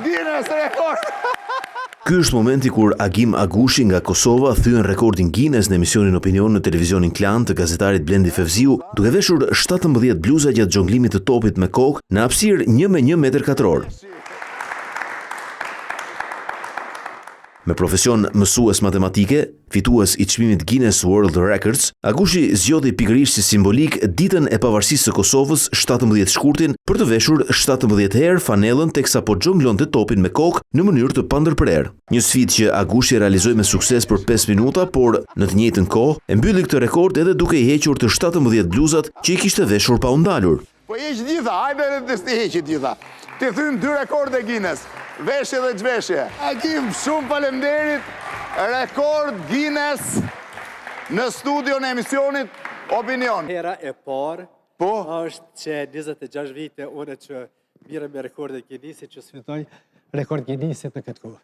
Guinness rekord. Ky është momenti kur Agim Agushi nga Kosova thyen rekordin Guinness në emisionin Opinion në televizionin Klan të gazetarit Blendi Fevziu, duke veshur 17 bluza gjatë xhonglimit të topit me kokë në hapësirë 1 metër katror. Me profesion mësues matematike, fitues i çmimit Guinness World Records, Agushi zgjodhi pikërisht si simbolik ditën e pavarësisë së Kosovës 17 shkurtin për të veshur 17 herë fanellën teksa po xhonglonte topin me kokë në mënyrë të pandërprer. Një sfidë që Agushi realizoi me sukses për 5 minuta, por në të njëjtën kohë e mbylli këtë rekord edhe duke i hequr të 17 bluzat që i kishte veshur pa u ndalur. Po heq gjitha, hajde edhe të heqi gjitha. Ti thym 2 rekorde Guinness. Veshje dhe gjveshje. Agim, shumë falemderit. Rekord Guinness në studion e emisionit Opinion. Hera e parë është që 26 vite une që mire me rekordet Guinnessit që sfitoj rekord Guinnessit në këtë kohë.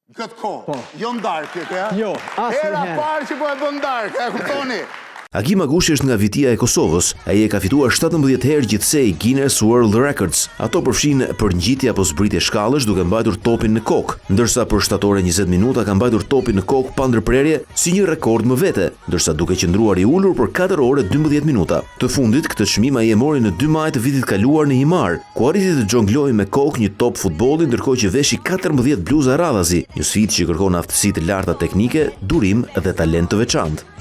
Në këtë kohë? Jo ndarë këtë, ja? Jo, asë Hera parë që po e bën ndarë, e kuptoni? Agim Agushi është nga vitia e Kosovës. Ai e ka fituar 17 herë gjithsej Guinness World Records. Ato përfshin përngjitje apo zbritje shkallësh duke mbajtur topin në kokë, ndërsa për 7 orë 20 minuta ka mbajtur topin në kokë pa ndërprerje si një rekord më vete, ndërsa duke qëndruar i ulur për 4 orë 12 minuta. Të fundit, këtë çmim ai e mori në 2 maj të vitit kaluar në Himar, ku arriti të xhonglojë me kokë një top futbolli ndërkohë që veshi 14 bluza radhazi, një sfidë që kërkon aftësi të larta teknike, durim dhe talent të veçantë.